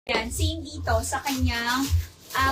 Yan, same dito sa kanyang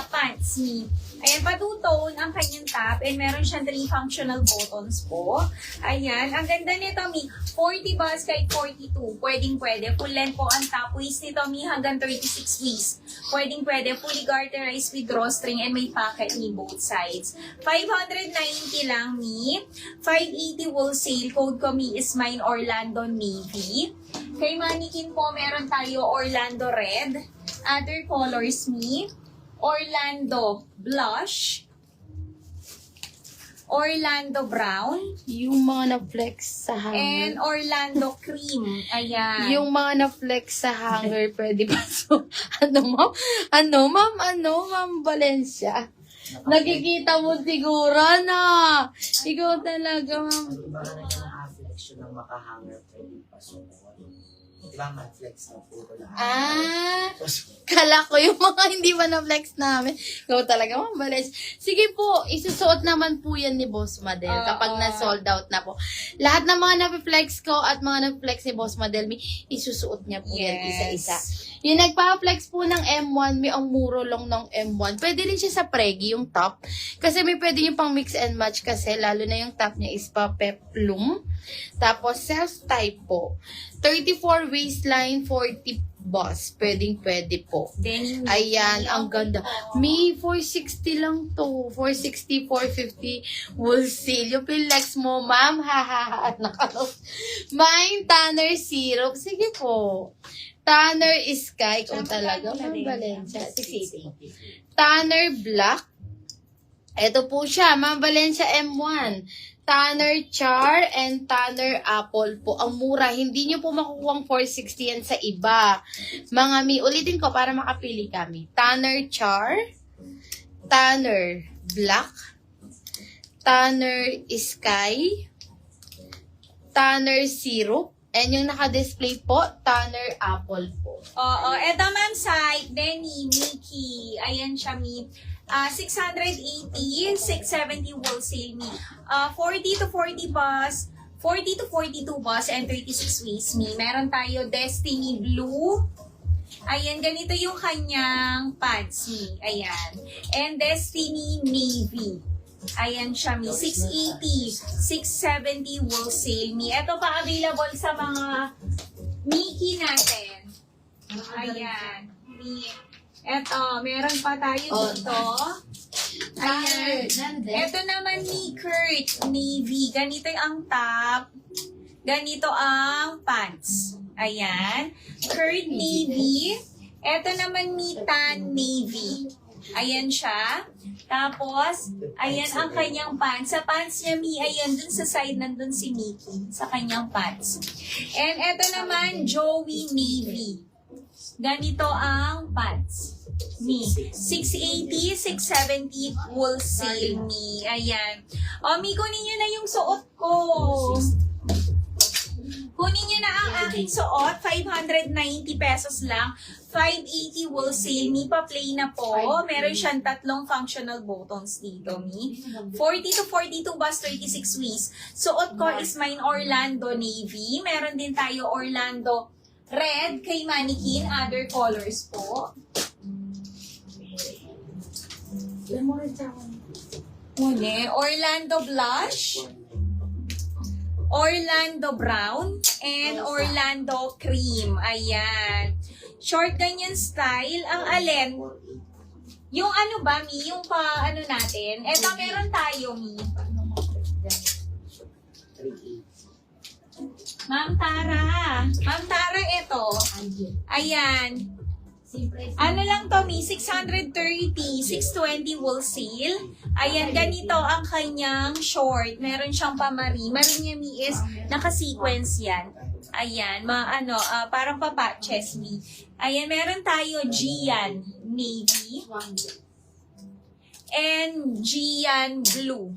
pants ni. Ayan, patutone ang kanyang top and meron siyang 3 functional buttons po. Ayan, ang ganda nito, Mi. 40 bust kahit 42. Pwedeng-pwede. Full length po ang top waist nito, Mi, hanggang 36 waist. Pwedeng-pwede. Fully garterized with drawstring and may pocket ni both sides. 590 lang, Mi. 580 wholesale. Code ko, Mi, is mine, Orlando Navy. Kay Mannequin po, meron tayo Orlando Red. Other colors, Mi. Orlando Blush, Orlando Brown, Yung mga na-flex sa hanger. and Orlando Cream. Ayan. Yung mga na-flex sa hanger, pwede ba? So, ano, ma'am Valencia? Nakikita mo siguro na. Ikaw talaga, ma'am. Iba na yung mga flexion ng makahanger pwede pasok. Diba, ma-flex na po ko lahat. Kala ko yung mga hindi pa na-flex namin. Ikaw talaga, ma'am Valencia. Sige po, isusuot naman po yan ni Boss Madel kapag na-sold out na po. Lahat ng mga na-flex ko at mga na-flex ni Boss Madel, isusuot niya po yan isa-isa. Yung nagpa-flex po ng M1, may ang muro lang ng M1. Pwede rin siya sa Pregi, yung top. Kasi may pwede yung pang mix and match kasi, lalo na yung top niya is pa peplum. Tapos self-type po. 34 waistline, 40 bust. Pwedeng-pwede po. Then, Ayan, ang ganda. May 460 lang to. 460, 450 wholesale. Yung pilex mo, ma'am, Mine, Tanner Syrup. Sige po. Tanner Sky. Kung talaga, ma'am Valencia. Sige. Tanner Black. Ito po siya, ma'am Valencia M1. Tanner Char and Tanner Apple po. Ang mura. Hindi nyo po makukuha 460 yan sa iba. Mga mi, ulitin ko para makapili kami. Tanner Char, Tanner Black, Tanner Sky, Tanner Syrup, and yung naka-display po, Tanner Apple po. Oo, eto ma'am site, Denny, Mickey. Ayan siya, Mi. 680, 670 wholesale, Mi. 40 to 40 bus, 40 to 42 bus, and 36 waist, Mi. Meron tayo Destiny Blue. Ayan, ganito yung kanyang pants, Mi. Ayan. And Destiny Navy. Ayan siya, Mi. 680, 670 wholesale, Mi. Ito pa available sa mga Mickey natin. Ayan. Mi. Eto, meron pa tayo dito. Ayan. Eto naman ni Kurt Navy. Ganito ang top. Ganito ang pants. Ayan. Kurt Navy. Eto naman ni Tan Navy. Ayan siya. Tapos, ayan ang kanyang pants. Sa pants niya, Mi, ayan, dun sa side, nandun si Mickey. Sa kanyang pants. And eto naman, Joey Navy. Ganito ang pants. Mi. 680, 670 wholesale, Mi. Ayan. O, Mi, kunin nyo na yung suot ko. Kunin nyo na ang aking suot. 590 pesos lang. 580 wholesale. Mi, pa-play na po. Meron siyang 3 functional buttons dito, Mi. 40 to 42 bust, 36 waist. Suot ko is mine Orlando Navy. Meron din tayo Orlando Red kay Mannequin. Other colors po. Orlando Blush, Orlando Brown, and Orlando Cream. Ayan. Short ganyan style. Ang alin? Yung ano ba, Mi? Yung pa, ano natin? Eto, meron tayo, Mi. Ma'am Tara. Ma'am Tara, eto. Ayan. Ano lang to, Mi? 630, 620 wholesale. Ayan, ganito ang kanyang short. Meron siyang pamari. Mari niya, Mi, is naka-sequence yan. Ayan, parang papatches, Mi. Ayan, meron tayo Gian Navy. And Gian Blue.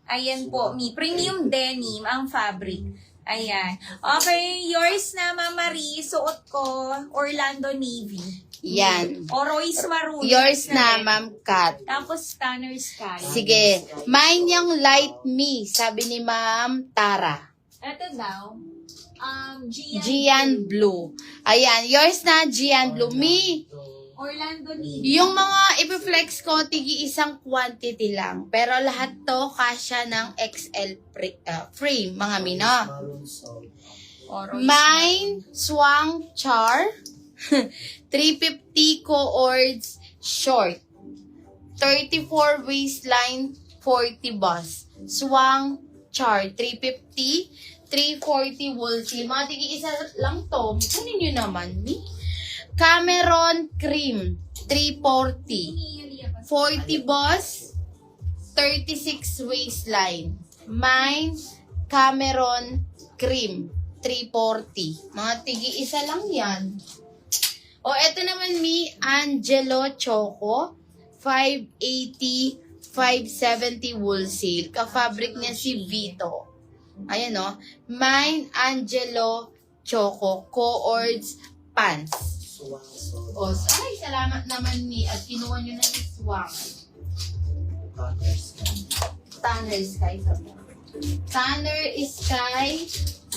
Ayan po, Mi. Premium denim ang fabric. Ayan. Okay, yours na, Ma'am Marie. Suot ko, Orlando Navy. Yan. O Royce Maroon. Yours na, rin. Ma'am Kat. Tapos Tanner Sky. Sige. Mine yung light me, sabi ni Ma'am Tara. Ito daw. Gian Blue. Ayan, yours na, Gian Blue. Me, Orlando Lee. yung mga ipiflex ko, tigi isang quantity lang. Pero lahat to, kasya ng XL frame, mga mina. Maroon salt. Mine, Swang Char, 350 cords short, 34 waistline, 40 bus. Swang Char, 350, 340 wool seal. Mga tigi isa lang to. Kunin nyo naman, ni. Cameron Cream, 340. 40 bus, 36 waistline. Mine, Cameron Cream, 340. Mga tigi isa lang yan. O, eto naman mi, Angelo Choco, 580, 570 wool seal. Ka-fabric niya si Vito. Ayan o. Mine, Angelo Choco, co-ords pants. Suwang salt. O, ay, salamat naman mi. At kinuha nyo na yung swang. Tanner scan. Tanner Sky. Tanner Sky.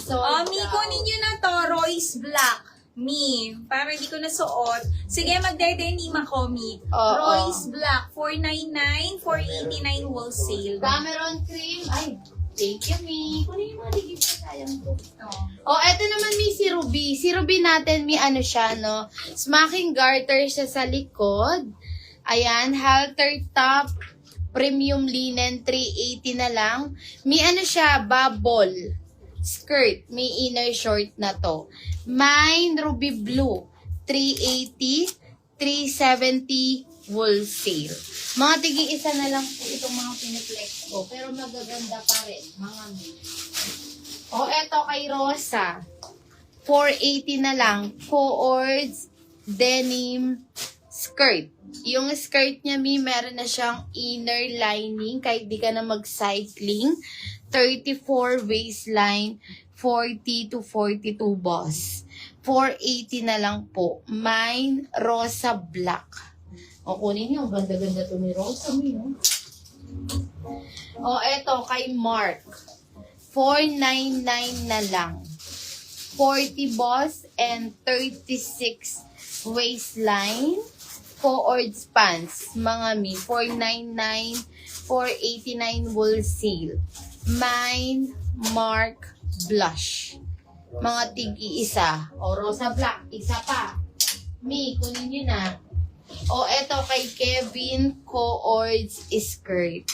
So, Mi, kunin nyo na to, Royce Black. Mi, para hindi ko nasuot. Sige, magdedenim ako, Mi. Oo. Royce Black, 499, 489 wholesale. Cameron Cream. Ay, thank you, mi. Kunin yung mga ligid sa sayang ko. Oh. O, eto naman, mi, si Ruby. Si Ruby natin, mi, ano siya, no? Smacking garter siya sa likod. Ayan, halter top. Premium linen, 380 na lang. Mi, ano siya, bubble. Skirt, may inner short na to. Mine, ruby blue, 380, 370 wholesale. Mga tigi-isa na lang po itong mga piniplex ko, pero magaganda pa rin, mga mi. O, eto kay Rosa, 480 na lang, co-ords, denim, skirt. Yung skirt niya, mi, meron na siyang inner lining, kahit di ka na mag-cycling. 34 waistline, 40 to 42 boss. 480 na lang po. Mine, Rosa Black. O, kunin niyo. Ganda-ganda to ni Rosa, mi, no? O, eto, kay Mark. 499 na lang. 40 boss and 36 waistline. 4-ords pants. Mga mi. 499, 489 wool seal. Mine, Mark, blush. Mga tigi-isa. O, Rosa Black, isa pa. Mi, kunin nyo na. O, eto kay Kevin, co-ords skirt.